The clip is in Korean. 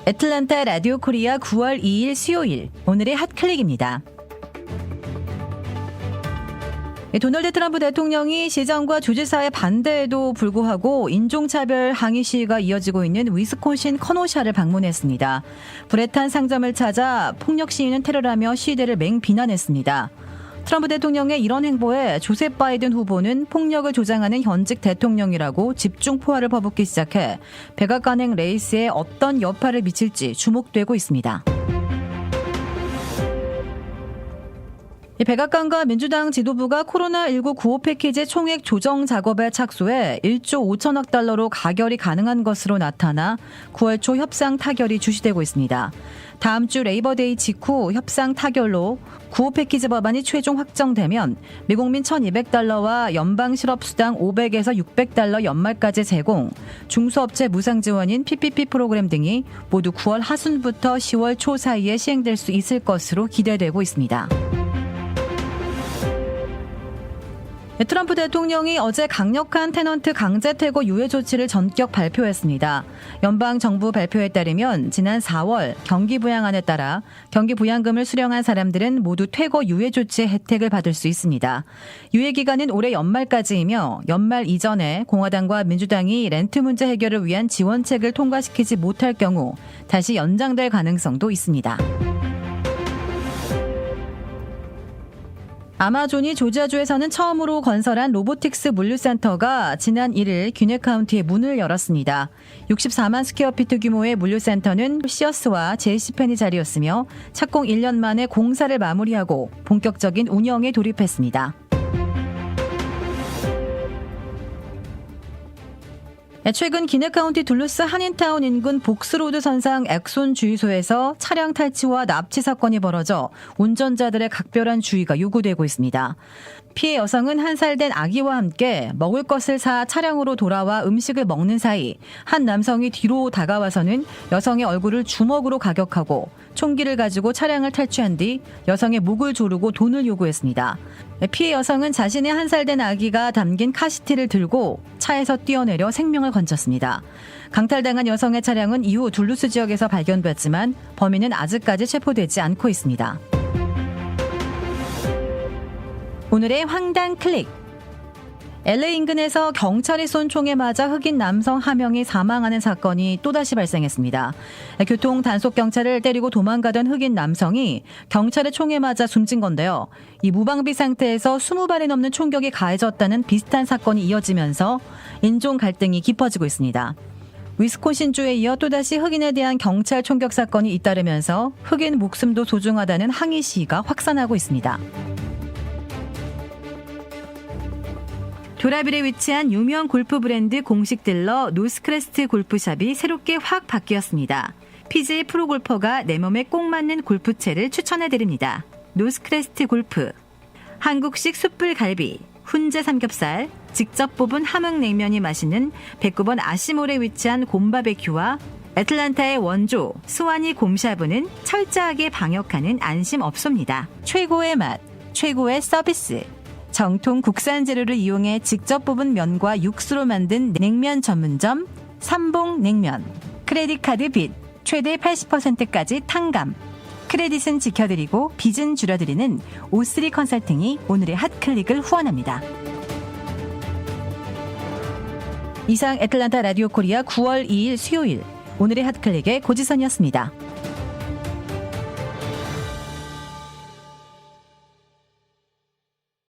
애틀랜타 라디오 코리아 9월 2일 수요일 오늘의 핫클릭입니다. 도널드 트럼프 대통령이 시장과 주지사의 반대에도 불구하고 인종차별 항의 시위가 이어지고 있는 위스콘신 커노샤를 방문했습니다. 불에 탄 상점을 찾아 폭력 시위는 테러라며 시위대를 맹비난했습니다. 트럼프 대통령의 이런 행보에 조셉 바이든 후보는 폭력을 조장하는 현직 대통령이라고 집중 포화를 퍼붓기 시작해 백악관행 레이스에 어떤 여파를 미칠지 주목되고 있습니다. 백악관과 민주당 지도부가 코로나19 구호 패키지 총액 조정 작업에 착수해 1조 5천억 달러로 가결이 가능한 것으로 나타나 9월 초 협상 타결이 주시되고 있습니다. 다음 주 레이버데이 직후 협상 타결로 구호 패키지 법안이 최종 확정되면 미국민 1,200달러와 연방 실업수당 500에서 600달러 연말까지 제공, 중소업체 무상 지원인 PPP 프로그램 등이 모두 9월 하순부터 10월 초 사이에 시행될 수 있을 것으로 기대되고 있습니다. 트럼프 대통령이 어제 강력한 테넌트 강제 퇴거 유예 조치를 전격 발표했습니다. 연방정부 발표에 따르면 지난 4월 경기부양안에 따라 경기부양금을 수령한 사람들은 모두 퇴거 유예 조치의 혜택을 받을 수 있습니다. 유예 기간은 올해 연말까지이며 연말 이전에 공화당과 민주당이 렌트 문제 해결을 위한 지원책을 통과시키지 못할 경우 다시 연장될 가능성도 있습니다. 아마존이 조지아주에서는 처음으로 건설한 로보틱스 물류센터가 지난 1일 귀넷 카운티에 문을 열었습니다. 64만 스퀘어피트 규모의 물류센터는 시어스와 제이시펜이 자리였으며 착공 1년 만에 공사를 마무리하고 본격적인 운영에 돌입했습니다. 최근 기넷 카운티 둘루스 한인타운 인근 복스로드 선상 엑손 주유소에서 차량 탈취와 납치 사건이 벌어져 운전자들의 각별한 주의가 요구되고 있습니다. 피해 여성은 1살 된 아기와 함께 먹을 것을 사 차량으로 돌아와 음식을 먹는 사이 한 남성이 뒤로 다가와서는 여성의 얼굴을 주먹으로 가격하고 총기를 가지고 차량을 탈취한 뒤 여성의 목을 조르고 돈을 요구했습니다. 피해 여성은 자신의 1살 된 아기가 담긴 카시트를 들고 차에서 뛰어내려 생명을 건졌습니다. 강탈당한 여성의 차량은 이후 둘루스 지역에서 발견됐지만 범인은 아직까지 체포되지 않고 있습니다. 오늘의 황당 클릭. LA 인근에서 경찰이 쏜 총에 맞아 흑인 남성 1명이 사망하는 사건이 또다시 발생했습니다. 교통 단속 경찰을 때리고 도망가던 흑인 남성이 경찰의 총에 맞아 숨진 건데요. 이 무방비 상태에서 20발이 넘는 총격이 가해졌다는 비슷한 사건이 이어지면서 인종 갈등이 깊어지고 있습니다. 위스콘신주에 이어 또다시 흑인에 대한 경찰 총격 사건이 잇따르면서 흑인 목숨도 소중하다는 항의 시위가 확산하고 있습니다. 도라빌에 위치한 유명 골프 브랜드 공식 딜러 노스크레스트 골프샵이 새롭게 확 바뀌었습니다. PGA 프로골퍼가 내 몸에 꼭 맞는 골프채를 추천해드립니다. 노스크레스트 골프. 한국식 숯불 갈비, 훈제 삼겹살, 직접 뽑은 함흥냉면이 맛있는 백구번 아시몰에 위치한 곰바베큐와 애틀랜타의 원조 스와니 곰샤브는 철저하게 방역하는 안심업소입니다. 최고의 맛, 최고의 서비스. 정통 국산 재료를 이용해 직접 뽑은 면과 육수로 만든 냉면 전문점 삼봉냉면. 크레딧 카드 빚 최대 80%까지 탕감. 크레딧은 지켜드리고 빚은 줄여드리는 O3 컨설팅이 오늘의 핫클릭을 후원합니다. 이상 애틀랜타 라디오 코리아 9월 2일 수요일 오늘의 핫클릭의 고지선이었습니다.